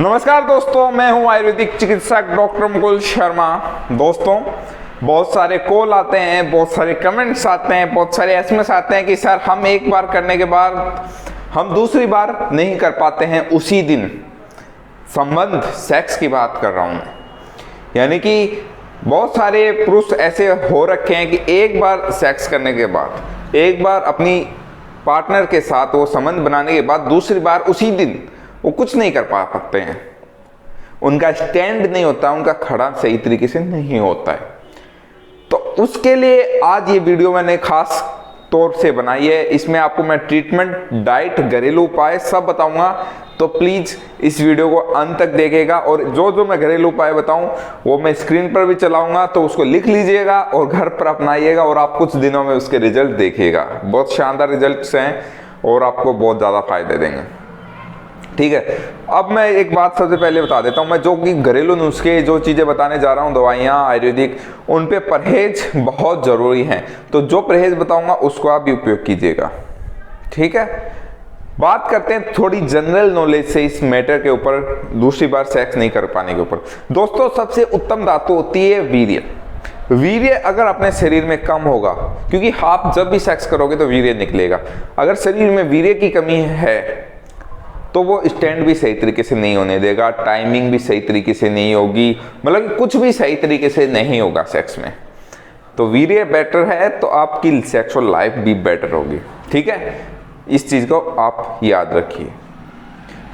नमस्कार दोस्तों, मैं हूं आयुर्वेदिक चिकित्सक डॉक्टर मुकुल शर्मा। दोस्तों, बहुत सारे कॉल आते हैं, बहुत सारे कमेंट्स आते हैं, बहुत सारे एसएमएस आते हैं कि सर हम एक बार करने के बाद हम दूसरी बार नहीं कर पाते हैं उसी दिन। संबंध सेक्स की बात कर रहा हूं मैं, यानी कि बहुत सारे पुरुष ऐसे हो रखे हैं कि एक बार सेक्स करने के बाद, एक बार अपनी पार्टनर के साथ वो संबंध बनाने के बाद दूसरी बार उसी दिन वो कुछ नहीं कर पाते हैं। उनका स्टैंड नहीं होता, उनका खड़ा सही तरीके से नहीं होता है। तो उसके लिए आज ये वीडियो मैंने खास तौर से बनाई है। इसमें आपको मैं ट्रीटमेंट, डाइट, घरेलू उपाय सब बताऊंगा, तो प्लीज इस वीडियो को अंत तक देखिएगा। और जो जो मैं घरेलू उपाय बताऊं वो मैं स्क्रीन पर भी चलाऊंगा, तो उसको लिख लीजिएगा और घर पर अपनाइएगा और आप कुछ दिनों में उसके रिजल्ट देखिएगा। बहुत शानदार रिजल्ट्स हैं और आपको बहुत ज़्यादा फायदे देंगे। ठीक है, अब मैं एक बात सबसे पहले बता देता हूं, मैं जो कि घरेलू नुस्खे जो चीज़ें बताने जा रहा हूं, दवाइयां आयुर्वेदिक, उन पे परहेज बहुत ज़रूरी है। तो जो परहेज बताऊंगा उसको आप भी उपयोग कीजिएगा। ठीक है, बात करते हैं थोड़ी जनरल नॉलेज से इस मैटर के ऊपर, दूसरी बार सेक्स नहीं कर पाने के ऊपर। दोस्तों, सबसे उत्तम धातु होती है वीर्य। वीर्य अगर अपने शरीर में कम होगा, क्योंकि आप जब भी सेक्स करोगे तो वीर्य निकलेगा, अगर शरीर में वीर्य की कमी है तो वो स्टैंड भी सही तरीके से नहीं होने देगा, टाइमिंग भी सही तरीके से नहीं होगी, मतलब कुछ भी सही तरीके से नहीं होगा सेक्स में। तो वीर्य बेटर है तो आपकी सेक्सुअल लाइफ भी बेटर होगी। ठीक है, इस चीज़ को आप याद रखिए।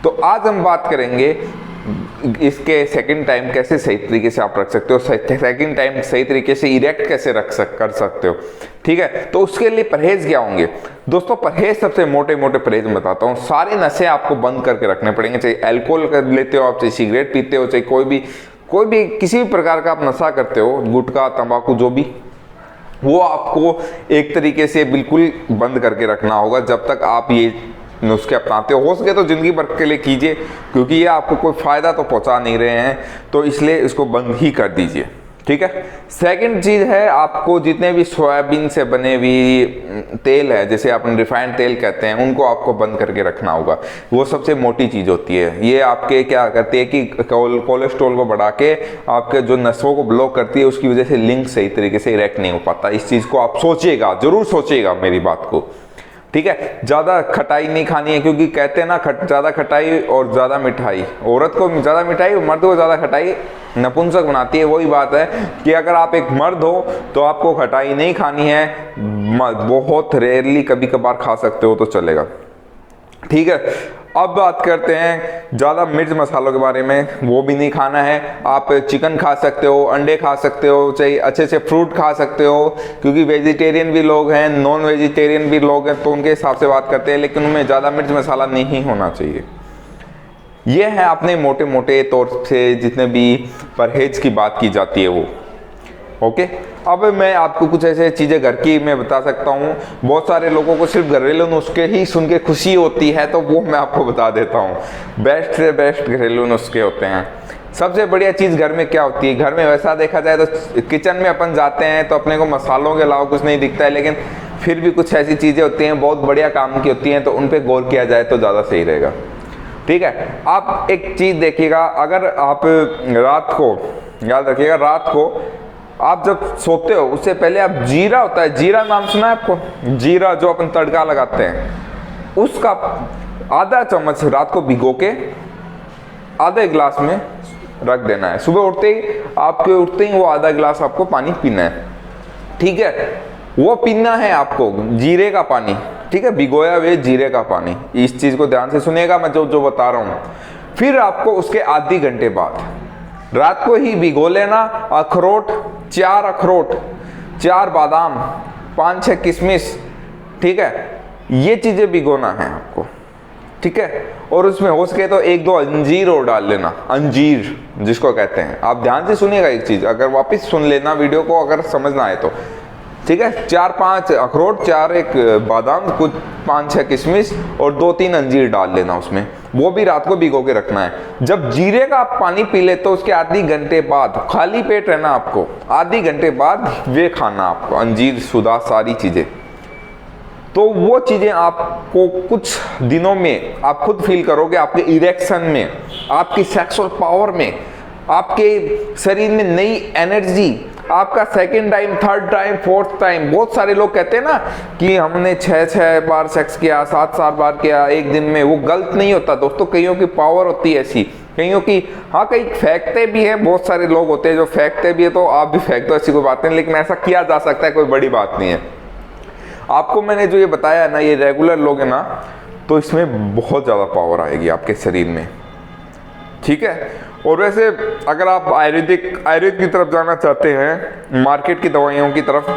तो आज हम बात करेंगे इसके सेकंड टाइम कैसे सही तरीके से आप रख सकते हो, सेकंड टाइम सही तरीके से इरेक्ट कैसे कर सकते हो। ठीक है, तो उसके लिए परहेज क्या होंगे दोस्तों? परहेज सबसे मोटे मोटे परहेज में बताता हूँ। सारे नशे आपको बंद करके रखने पड़ेंगे, चाहे अल्कोहल कर लेते हो आप, चाहे सिगरेट पीते हो, चाहे कोई भी किसी भी प्रकार का आप नशा करते हो, गुटखा, तंबाकू, जो भी, वो आपको एक तरीके से बिल्कुल बंद करके रखना होगा जब तक आप ये नुस्खे अपनाते हो सके तो जिंदगी भर के लिए कीजिए, क्योंकि ये आपको कोई फायदा तो पहुंचा नहीं रहे हैं, तो इसलिए इसको बंद ही कर दीजिए। ठीक है, सेकंड चीज है, आपको जितने भी सोयाबीन से बने हुई तेल है, जैसे अपन रिफाइंड तेल कहते हैं, उनको आपको बंद करके रखना होगा। वो सबसे मोटी चीज होती है। ये आपके क्या करती है कि कोलेस्ट्रॉल को बढ़ा के आपके जो नसों को ब्लॉक करती है, उसकी वजह से लिंक सही तरीके से इरेक्ट नहीं हो पाता। इस चीज को आप सोचिएगा, जरूर सोचिएगा मेरी बात को। ठीक है, ज़्यादा खटाई नहीं खानी है, क्योंकि कहते हैं ना, ज़्यादा खटाई और ज़्यादा मिठाई, औरत को ज़्यादा मिठाई, मर्द को ज़्यादा खटाई नपुंसक बनाती है। वही बात है कि अगर आप एक मर्द हो तो आपको खटाई नहीं खानी है, बहुत रेयरली कभी कभार खा सकते हो तो चलेगा। ठीक है, अब बात करते हैं ज़्यादा मिर्च मसालों के बारे में। वो भी नहीं खाना है। आप चिकन खा सकते हो, अंडे खा सकते हो, चाहे अच्छे से फ्रूट खा सकते हो, क्योंकि वेजिटेरियन भी लोग हैं, नॉन वेजिटेरियन भी लोग हैं, तो उनके हिसाब से बात करते हैं, लेकिन उनमें ज़्यादा मिर्च मसाला नहीं होना चाहिए। ये है अपने मोटे मोटे तौर से जितने भी परहेज की बात की जाती है वो। ओके, अब मैं आपको कुछ ऐसे चीज़ें घर की मैं बता सकता हूँ। बहुत सारे लोगों को सिर्फ घरेलू नुस्खे ही सुन के खुशी होती है, तो वो मैं आपको बता देता हूँ। बेस्ट से बेस्ट घरेलू नुस्खे होते हैं। सबसे बढ़िया चीज़ घर में क्या होती है? घर में वैसा देखा जाए तो किचन में अपन जाते हैं तो अपने को मसालों के अलावा कुछ नहीं दिखता है, लेकिन फिर भी कुछ ऐसी चीज़ें होती हैं बहुत बढ़िया काम की होती हैं, तो उन पर गौर किया जाए तो ज़्यादा सही रहेगा। ठीक है, आप एक चीज़ देखिएगा, अगर आप रात को, याद रखिएगा, रात को आप जब सोते हो उससे पहले आप जीरा होता है, जीरा नाम सुना है आपको? जीरा जो अपन तड़का लगाते हैं, उसका आधा चम्मच रात को भिगो के आधे गिलास में रख देना है। सुबह उठते ही वो आधा गिलास आपको पानी पीना है। ठीक है, वो पीना है आपको जीरे का पानी। ठीक है, भिगोया हुए जीरे का पानी। इस चीज को ध्यान से सुनिएगा, मैं जो बता रहा हूँ। फिर आपको उसके आधे घंटे बाद रात को ही भिगो लेना अखरोट, 4 अखरोट, 4 बादाम, 5-6 किशमिश। ठीक है, ये चीजें भिगोना है आपको। ठीक है, और उसमें हो सके तो 1-2 अंजीर और डाल लेना, अंजीर जिसको कहते हैं। आप ध्यान से सुनिएगा एक चीज, अगर वापस सुन लेना वीडियो को, अगर समझना है तो। ठीक है, 4-5 अखरोट, 4-1 बादाम, कुछ 5-6 किशमिश और 2-3 अंजीर डाल लेना उसमें। वो भी रात को भिगो के रखना है। जब जीरे का आप पानी पी ले तो उसके आधे घंटे बाद, खाली पेट रहना आपको, आधे घंटे बाद वे खाना आपको, अंजीर, सुधा, सारी चीजें। तो वो चीज़ें आपको कुछ दिनों में आप खुद फील करोगे, आपके इरेक्शन में, आपकी सेक्सुअल पावर में, आपके शरीर में नई एनर्जी, आपका second time, third time, fourth time. बहुत सारे लोग कहते हैं ना कि हमने 6 बार सेक्स किया, 7 बार किया एक दिन में, वो गलत नहीं होता दोस्तों। कईयों की पावर होती है ऐसी, कईयों की, हाँ कई फेंकते भी हैं, बहुत सारे लोग होते हैं जो फेंकते भी है, तो आप भी फेंक दो, ऐसी कोई बात नहीं, लेकिन ऐसा किया जा सकता है, कोई बड़ी बात नहीं है। आपको मैंने जो ये बताया है ना, ये रेगुलर लोग हैं ना, तो इसमें बहुत ज़्यादा पावर आएगी आपके शरीर में, ठीक है। और वैसे अगर आप आयुर्वेद की तरफ जाना चाहते हैं, मार्केट की दवाइयों की तरफ,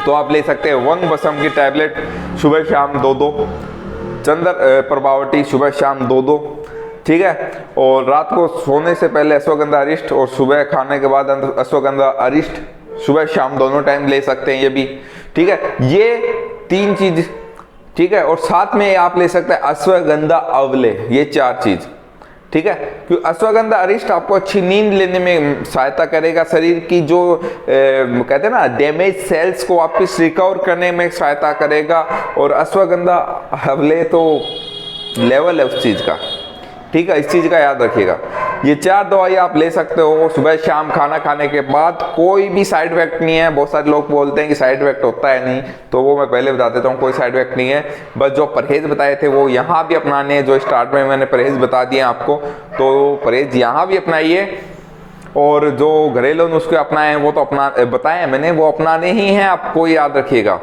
तो आप ले सकते हैं वन बसम की टैबलेट सुबह शाम 2-2, चंदर प्रभावटी सुबह शाम 2-2, ठीक है। और रात को सोने से पहले अश्वगंधा अरिष्ट, और सुबह खाने के बाद अश्वगंधा अरिष्ट सुबह शाम दोनों टाइम ले सकते हैं, ये भी ठीक है। ये 3 चीज, ठीक है। और साथ में आप ले सकते हैं अश्वगंधा अवले, ये 4 चीज, ठीक है। क्योंकि अश्वगंधा अरिष्ट आपको अच्छी नींद लेने में सहायता करेगा, शरीर की जो कहते हैं ना डैमेज सेल्स को वापस रिकवर करने में सहायता करेगा। और अश्वगंधा अवले तो लेवल है उस चीज का, ठीक है, इस चीज का याद रखिएगा। ये 4 दवाई आप ले सकते हो सुबह शाम खाना खाने के बाद, कोई भी साइड इफेक्ट नहीं है। बहुत सारे लोग बोलते हैं कि साइड इफेक्ट होता है, नहीं, तो वो मैं पहले बता देता हूँ, कोई साइड इफेक्ट नहीं है। बस जो परहेज बताए थे वो यहाँ भी अपनाने हैं, जो स्टार्ट में मैंने परहेज बता दिए आपको, तो परहेज यहाँ भी अपनाइए। और जो घरेलू नुस्खे अपनाए हैं वो तो अपना बताए हैं मैंने, वो अपनाने ही हैं, आपको याद रखिएगा,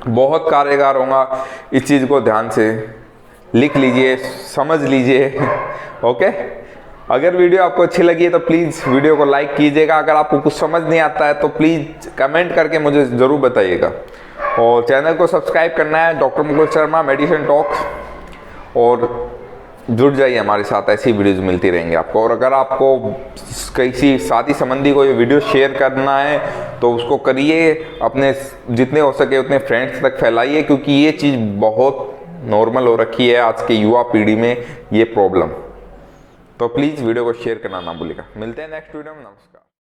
बहुत कारगर होगा। इस चीज़ को ध्यान से लिख लीजिए, समझ लीजिए, ओके। अगर वीडियो आपको अच्छी लगी है तो प्लीज़ वीडियो को लाइक कीजिएगा। अगर आपको कुछ समझ नहीं आता है तो प्लीज़ कमेंट करके मुझे ज़रूर बताइएगा। और चैनल को सब्सक्राइब करना है, doctor Mukul Sharma medicine talk, और जुड़ जाइए हमारे साथ, ऐसी वीडियोज़ मिलती रहेंगी आपको। और अगर आपको किसी शादी संबंधी को ये वीडियो शेयर करना है तो उसको करिए, अपने जितने हो सके उतने फ्रेंड्स तक फैलाइए, क्योंकि ये चीज़ बहुत नॉर्मल हो रखी है आज के युवा पीढ़ी में ये प्रॉब्लम। तो प्लीज़ वीडियो को शेयर करना ना भूलिएगा। मिलते हैं नेक्स्ट वीडियो में, नमस्कार।